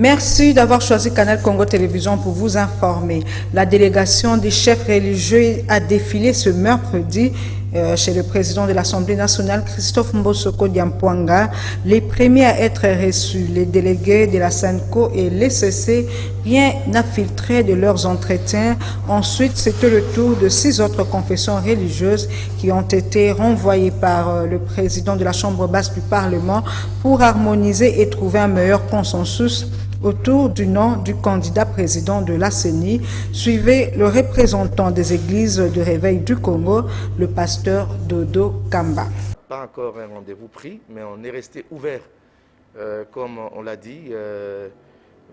Merci d'avoir choisi Canal Congo Télévision pour vous informer. La délégation des chefs religieux a défilé ce mercredi chez le président de l'Assemblée nationale, Christophe Mbosoko Diampouanga, les premiers à être reçus. Les délégués de la SENCO et l'ECC, rien n'a filtré de leurs entretiens. Ensuite, c'était le tour de 6 autres confessions religieuses qui ont été renvoyées par le président de la Chambre basse du Parlement pour harmoniser et trouver un meilleur consensus autour du nom du candidat président de la CENI. Suivez le représentant des églises de réveil du Congo, le pasteur Dodo Kamba. Pas encore un rendez-vous pris, mais on est resté ouvert, comme on l'a dit.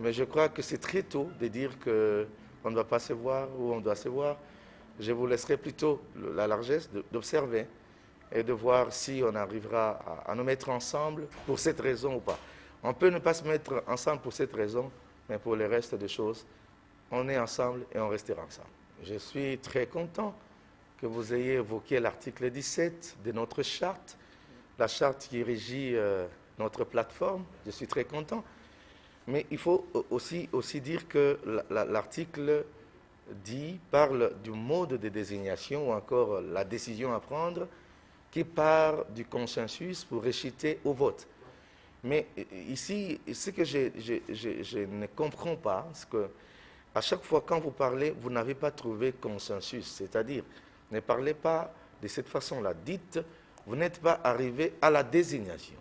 Mais je crois que c'est très tôt de dire qu'on ne va pas se voir ou on doit se voir. Je vous laisserai plutôt la largesse d'observer et de voir si on arrivera à nous mettre ensemble pour cette raison ou pas. On peut ne pas se mettre ensemble pour cette raison, mais pour le reste des choses, on est ensemble et on restera ensemble. Je suis très content que vous ayez évoqué l'article 17 de notre charte, la charte qui régit notre plateforme. Je suis très content. Mais il faut aussi dire que l'article parle du mode de désignation ou encore la décision à prendre qui part du consensus pour réciter au vote. Mais ici, ce que je ne comprends pas, c'est qu'à chaque fois quand vous parlez, vous n'avez pas trouvé consensus. C'est-à-dire, ne parlez pas de cette façon-là. Dites, vous n'êtes pas arrivé à la désignation.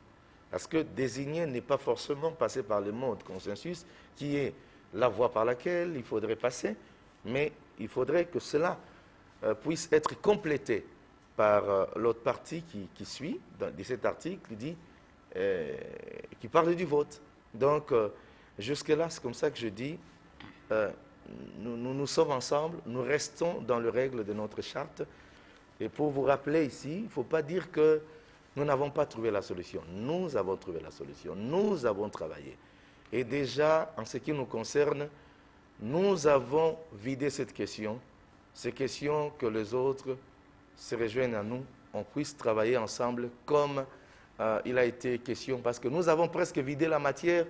Parce que désigner n'est pas forcément passer par le mode consensus, qui est la voie par laquelle il faudrait passer, mais il faudrait que cela puisse être complété par l'autre partie qui suit, de cet article, qui parle du vote. Donc, jusque-là, c'est comme ça que je dis, nous sommes ensemble, nous restons dans les règles de notre charte. Et pour vous rappeler ici, il ne faut pas dire que nous n'avons pas trouvé la solution. Nous avons trouvé la solution, nous avons travaillé. Et déjà, en ce qui nous concerne, nous avons vidé cette question. Ces questions que les autres se rejoignent à nous, on puisse travailler ensemble comme il a été question, parce que nous avons presque vidé la matière,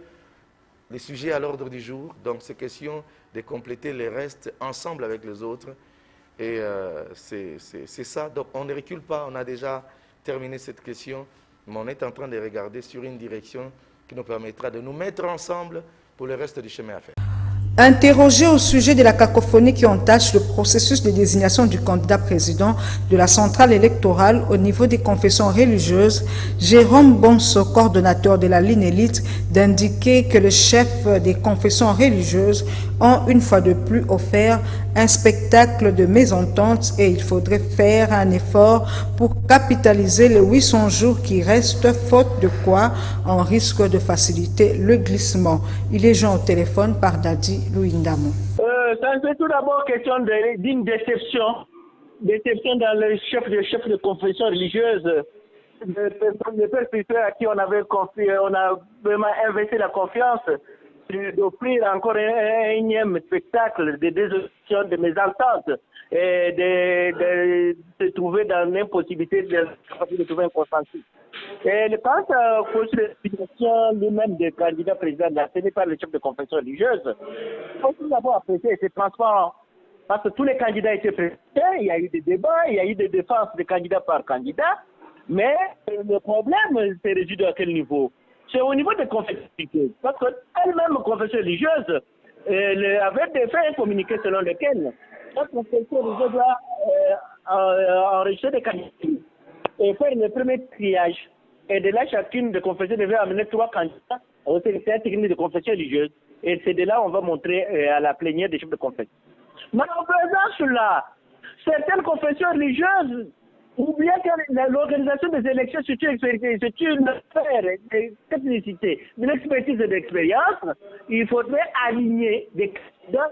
les sujets à l'ordre du jour, donc c'est question de compléter les restes ensemble avec les autres, et c'est ça, donc on ne recule pas, on a déjà terminé cette question, mais on est en train de regarder sur une direction qui nous permettra de nous mettre ensemble pour le reste du chemin à faire. Interrogé au sujet de la cacophonie qui entache le processus de désignation du candidat président de la centrale électorale au niveau des confessions religieuses, Jérôme Bonso, coordonnateur de la ligne élite, d'indiquer que les chefs des confessions religieuses ont une fois de plus offert un spectacle de mésentente et il faudrait faire un effort pour capitaliser les 800 jours qui restent, faute de quoi on risque de faciliter le glissement. Il est joint au téléphone par Dadi Louindamo. Ça fait tout d'abord question d'une déception dans les chefs de confession religieuse, des pères spirituels à qui on avait confié, on a vraiment investi la confiance d'offrir encore un énième spectacle de désolution, de mésentente et de se trouver dans l'impossibilité de trouver un consensus. Et quant à la lui-même des candidats présidents de la CENI par les chefs de confession religieuse, il faut tout d'abord apprécier ces transparents. Parce que tous les candidats étaient présentés, il y a eu des débats, il y a eu des défenses de candidat par candidat, mais le problème s'est résolu à quel niveau? C'est au niveau des confessions religieuses. Parce qu'elle-même, confession religieuse, avait des faits communiqués selon lesquels la confession religieuse doit enregistrer des candidats et faire le premier triage. Et de là, chacune des confessions devait amener 3 candidats au secrétaire technique de confession religieuse. Et c'est de là on va montrer à la plénière des chefs de confession. Mais en faisant cela, certaines confessions religieuses oublient que l'organisation des élections, c'est une affaire de technicité, de l'expertise et de l'expérience. Il faudrait aligner des candidats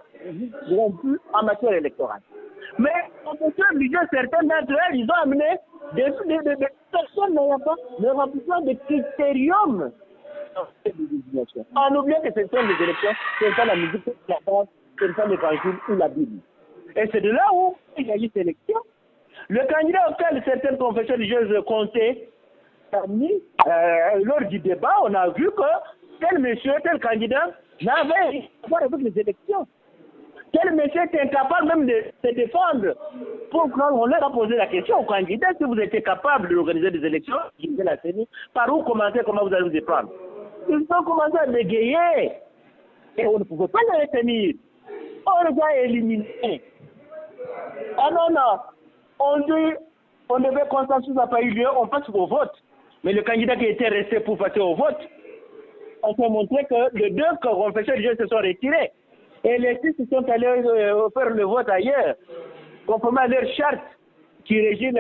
rompus en matière électorale. Mais en confession religieuse, certaines d'entre elles, ils ont amené des personnes n'ayant pas le remplissement des critériums en oubliant que ce sont des élections, ce n'est pas la musique, la danse, ce n'est pas l'évangile ou la Bible. Et c'est de là où il y a eu cette élection. Le candidat auquel certaines confessions religieuses comptaient, lors du débat, on a vu que tel monsieur, tel candidat n'avait rien à voir avec les élections. Quel monsieur est incapable même de se défendre? Pourquoi on leur a posé la question au candidat, si vous étiez capable d'organiser des élections, la CENI, par où commencer, comment vous allez vous y prendre? Ils ont commencé à bégayer. Et on ne pouvait pas les retenir. On les a éliminés. Ah non, non. On devait consensus n'a pas eu lieu, on passe au vote. Mais le candidat qui était resté pour passer au vote, on s'est montré que les deux confesseurs religieux se sont retirés. Et les six sont allés faire le vote ailleurs, conformément à leur charte qui régit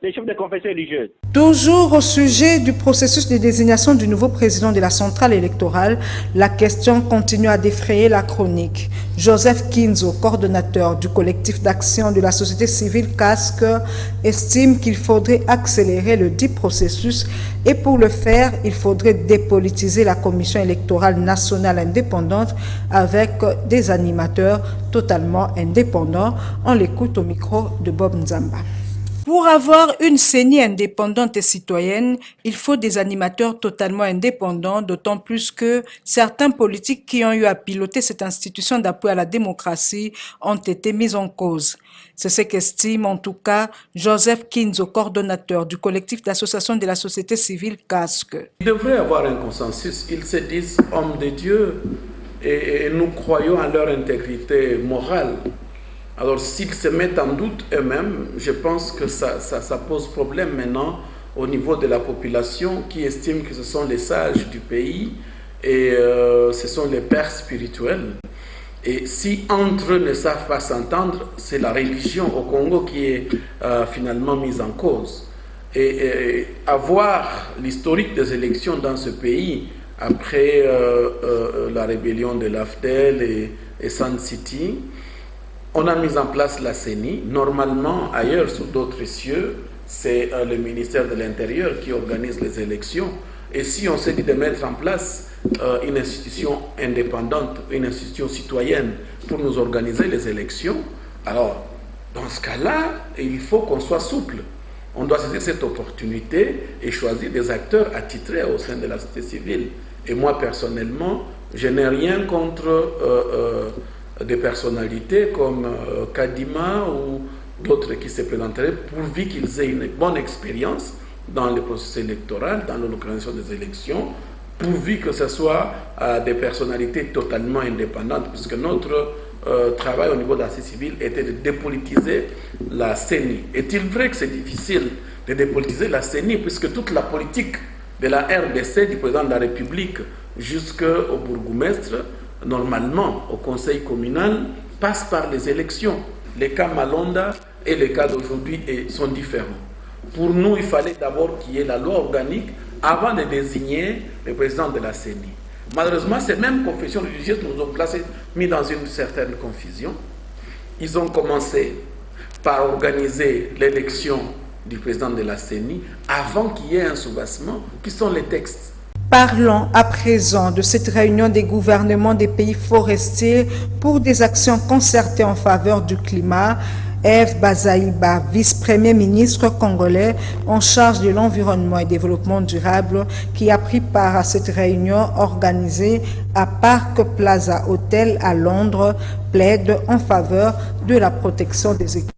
les chefs de confession religieuse. Toujours au sujet du processus de désignation du nouveau président de la centrale électorale, la question continue à défrayer la chronique. Joseph Kinzo, coordonnateur du collectif d'action de la société civile Casque, estime qu'il faudrait accélérer le dit processus et pour le faire, il faudrait dépolitiser la commission électorale nationale indépendante avec des animateurs totalement indépendants. On l'écoute au micro de Bob Nzamba. Pour avoir une CENI indépendante et citoyenne, il faut des animateurs totalement indépendants, d'autant plus que certains politiques qui ont eu à piloter cette institution d'appui à la démocratie ont été mis en cause. C'est ce qu'estime en tout cas Joseph Kinzo, coordonnateur du collectif d'association de la société civile Casque. Il devrait y avoir un consensus. Ils se disent hommes de Dieu et nous croyons à leur intégrité morale. Alors s'ils se mettent en doute eux-mêmes, je pense que ça pose problème maintenant au niveau de la population qui estime que ce sont les sages du pays et ce sont les pères spirituels. Et si entre eux ne savent pas s'entendre, c'est la religion au Congo qui est finalement mise en cause. Et avoir l'historique des élections dans ce pays après la rébellion de l'AFDEL et Sun City, on a mis en place la CENI. Normalement, ailleurs, sur d'autres cieux, c'est le ministère de l'Intérieur qui organise les élections. Et si on s'est dit de mettre en place une institution indépendante, une institution citoyenne pour nous organiser les élections, alors, dans ce cas-là, il faut qu'on soit souple. On doit saisir cette opportunité et choisir des acteurs attitrés au sein de la société civile. Et moi, personnellement, je n'ai rien contre des personnalités comme Kadima ou d'autres qui se présenteraient pourvu qu'ils aient une bonne expérience dans le processus électoral, dans l'organisation des élections, pourvu que ce soit des personnalités totalement indépendantes, puisque notre travail au niveau de la société civile était de dépolitiser la CENI. Est-il vrai que c'est difficile de dépolitiser la CENI, puisque toute la politique de la RDC, du président de la République jusqu'au bourgmestre, normalement au conseil communal, passe par les élections. Les cas Malonda et les cas d'aujourd'hui sont différents. Pour nous, il fallait d'abord qu'il y ait la loi organique avant de désigner le président de la CENI. Malheureusement, ces mêmes confessions religieuses nous ont mis dans une certaine confusion. Ils ont commencé par organiser l'élection du président de la CENI avant qu'il y ait un soubassement, qui sont les textes. Parlons à présent de cette réunion des gouvernements des pays forestiers pour des actions concertées en faveur du climat. Eve Bazaïba, vice-premier ministre congolais en charge de l'environnement et développement durable, qui a pris part à cette réunion organisée à Park Plaza Hotel à Londres, plaide en faveur de la protection des écosystèmes.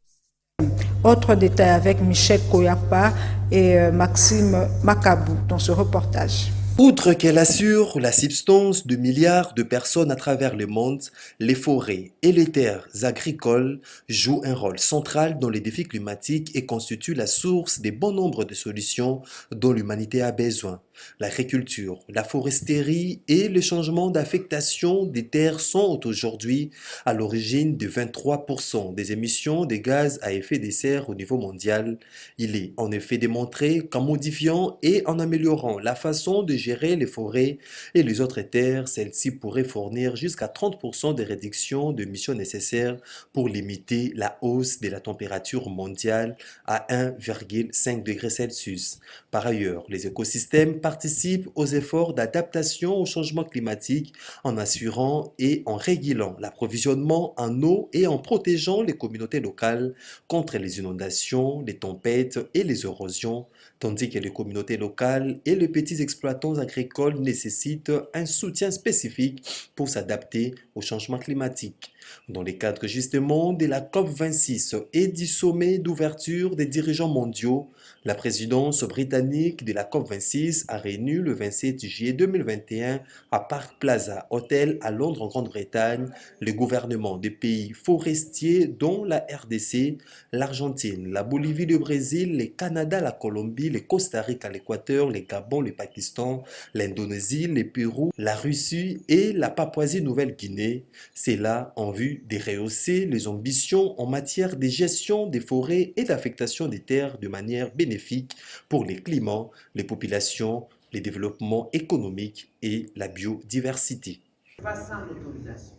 Autre détail avec Michel Koyapa et Maxime Makabou dans ce reportage. Outre qu'elle assure la subsistance de milliards de personnes à travers le monde, les forêts et les terres agricoles jouent un rôle central dans les défis climatiques et constituent la source de bon nombre de solutions dont l'humanité a besoin. L'agriculture, la foresterie et le changement d'affectation des terres sont aujourd'hui à l'origine de 23% des émissions de gaz à effet de serre au niveau mondial. Il est en effet démontré qu'en modifiant et en améliorant la façon de gérer les forêts et les autres terres, celles-ci pourraient fournir jusqu'à 30% des réductions d'émissions nécessaires pour limiter la hausse de la température mondiale à 1,5 degré Celsius. Par ailleurs, les écosystèmes participe aux efforts d'adaptation au changement climatique en assurant et en régulant l'approvisionnement en eau et en protégeant les communautés locales contre les inondations, les tempêtes et les érosions, tandis que les communautés locales et les petits exploitants agricoles nécessitent un soutien spécifique pour s'adapter au changement climatique. Dans le cadre justement de la COP26 et du sommet d'ouverture des dirigeants mondiaux, la présidence britannique de la COP26 a réuni le 27 juillet 2021 à Park Plaza Hotel à Londres en Grande-Bretagne les gouvernements des pays forestiers dont la RDC, l'Argentine, la Bolivie, le Brésil, le Canada, la Colombie, le Costa Rica, l'Équateur, le Gabon, le Pakistan, l'Indonésie, le Pérou, la Russie et la Papouasie-Nouvelle-Guinée. C'est là en vue de rehausser les ambitions en matière de gestion des forêts et d'affectation des terres de manière bénéfique pour les climats, les populations, le développement économique et la biodiversité. Pas sans autorisation.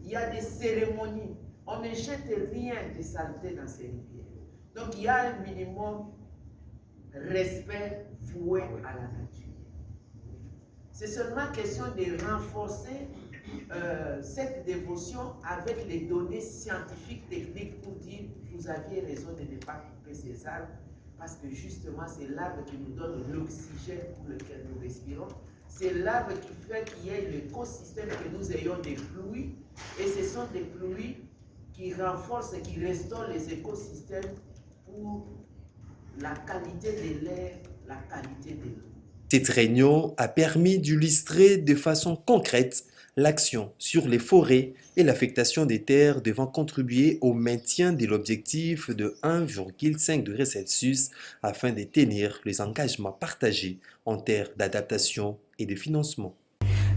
Il y a des cérémonies. On ne jette rien de saleté dans ces rivières. Donc il y a un minimum respect voué à la nature. C'est seulement question de renforcer cette dévotion avec les données scientifiques, techniques pour dire vous aviez raison de ne pas couper ces arbres parce que justement c'est l'arbre qui nous donne l'oxygène pour lequel nous respirons. C'est l'arbre qui fait qu'il y ait l'écosystème, que nous ayons des pluies et ce sont des pluies qui renforcent et qui restaurent les écosystèmes pour la qualité de l'air, la qualité de l'eau. Cette réunion a permis d'illustrer de façon concrète l'action sur les forêts et l'affectation des terres devant contribuer au maintien de l'objectif de 1,5 degré Celsius afin de tenir les engagements partagés en termes d'adaptation et de financement.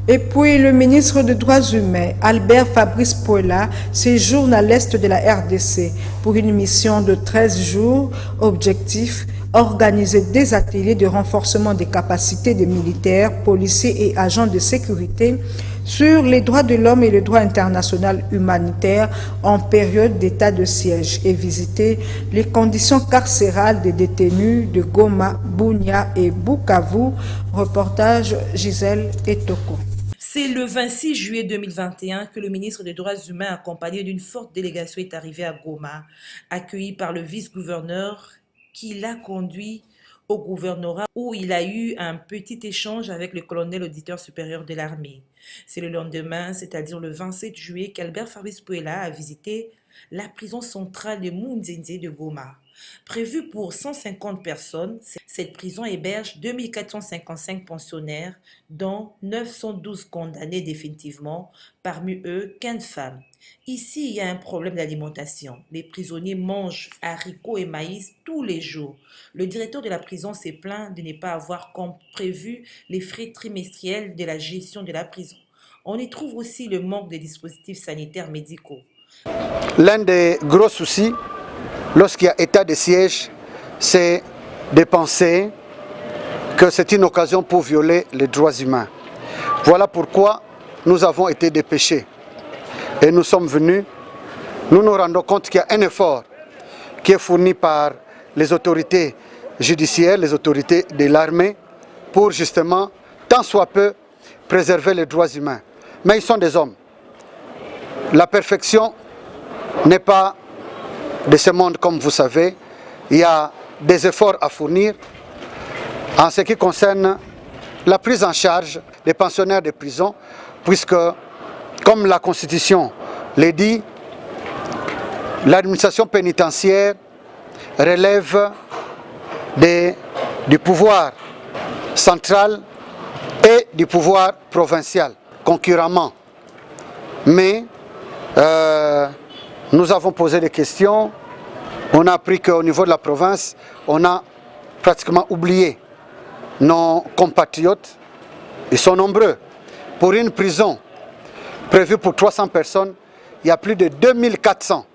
Et puis le ministre des Droits humains, Albert Fabrice Poela, séjourne à l'est de la RDC pour une mission de 13 jours. Objectif, organiser des ateliers de renforcement des capacités des militaires, policiers et agents de sécurité sur les droits de l'homme et le droit international humanitaire en période d'état de siège et visiter les conditions carcérales des détenus de Goma, Bunia et Bukavu. Reportage Gisèle Etoko. C'est le 26 juillet 2021 que le ministre des Droits humains, accompagné d'une forte délégation, est arrivé à Goma, accueilli par le vice-gouverneur qui l'a conduit au gouvernorat où il a eu un petit échange avec le colonel auditeur supérieur de l'armée. C'est le lendemain, c'est-à-dire le 27 juillet, qu'Albert Fabrice Poela a visité la prison centrale de Munzenze de Goma. Prévue pour 150 personnes, cette prison héberge 2455 pensionnaires, dont 912 condamnés définitivement, parmi eux 15 femmes. Ici, il y a un problème d'alimentation. Les prisonniers mangent haricots et maïs tous les jours. Le directeur de la prison s'est plaint de ne pas avoir comme prévu les frais trimestriels de la gestion de la prison. On y trouve aussi le manque de dispositifs sanitaires médicaux. L'un des gros soucis, lorsqu'il y a état de siège, c'est de penser que c'est une occasion pour violer les droits humains. Voilà pourquoi nous avons été dépêchés. Et nous sommes venus, nous nous rendons compte qu'il y a un effort qui est fourni par les autorités judiciaires, les autorités de l'armée, pour justement, tant soit peu, préserver les droits humains. Mais ils sont des hommes. La perfection n'est pas de ce monde, comme vous savez. Il y a des efforts à fournir en ce qui concerne la prise en charge des pensionnaires de prison, puisque, comme la Constitution le dit, l'administration pénitentiaire relève du pouvoir central et du pouvoir provincial, concurremment. Mais nous avons posé des questions, on a appris qu'au niveau de la province, on a pratiquement oublié nos compatriotes. Ils sont nombreux. Pour une prison prévue pour 300 personnes, il y a plus de 2400.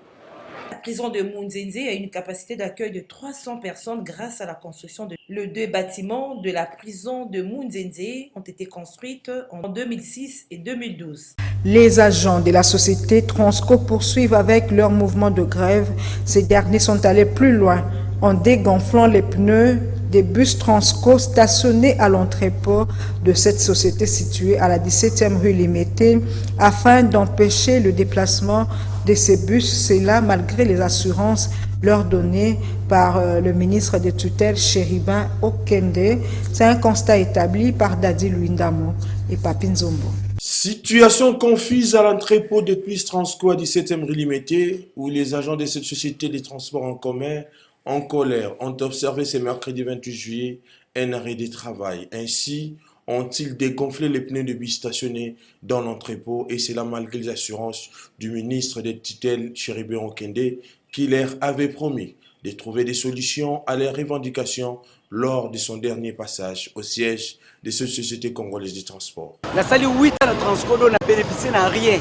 La prison de Munzenze a une capacité d'accueil de 300 personnes grâce à la construction de... Les 2 bâtiments de la prison de Munzenze ont été construits en 2006 et 2012. Les agents de la société Transco poursuivent avec leur mouvement de grève. Ces derniers sont allés plus loin en dégonflant les pneus des bus Transco stationnés à l'entrepôt de cette société située à la 17e rue Limété afin d'empêcher le déplacement de ces bus, cela malgré les assurances leur données par le ministre des tutelles Chéribin Okende. C'est un constat établi par Dadi Luindamo et Papin Zombo. Situation confuse à l'entrepôt de bus Transco à 17e rue Limété, où les agents de cette société des transports en commun en colère ont observé ce mercredi 28 juillet un arrêt de travail. Ainsi, ont-ils dégonflé les pneus de bus stationnés dans l'entrepôt, et cela malgré les assurances du ministre des tutelles Chéribin Okende qui leur avait promis de trouver des solutions à leurs revendications lors de son dernier passage au siège de cette société congolaise de transport. La salle 8 ans de transport n'a bénéficié n'a rien.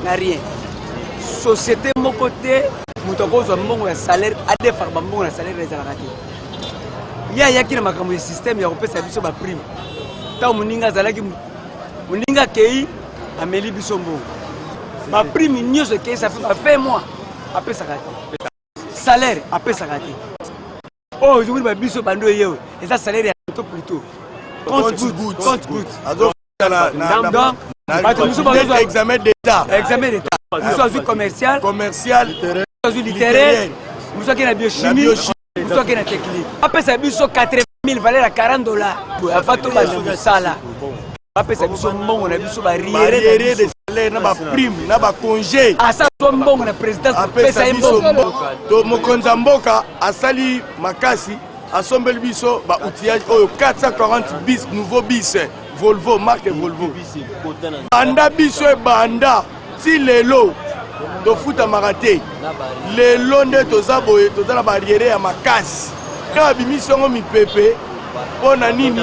N'a rien. Société mon côté, mon salaire, à des femmes, mon salaire des arrêtés. Il y a qui n'a pas comme système, il y a un peu de sa prime. Tant moninga zalaki moninga kei ameli bisombo. Ma prime n'y ce que ça fait 20 mois. Après ça salaire après ça raté. Oh, je voulais biso bando yeo. Et ça salaire est plutôt plutôt. Compte good. Examen d'état. Examen d'état. Nous sommes commercial, nous sommes littéraire, nous sommes en biochimie, nous sommes en technique. Après ça biso 80 000 valeur à $40. Avant tout le salaire. Après ça biso bon on a biso barrière de salaire na ba prime na ba congé. Ah ça toi bon na présidence après ça bon. To mokonza mboka asali makasi asombeli biso ba outillage 440 bis nouveau bis Volvo marque Volvo. Banda biso banda si lelo to futa marate. Lelo nde toza boye toza na barrière ya makasi. Na bimiso ngo mipepe pona nini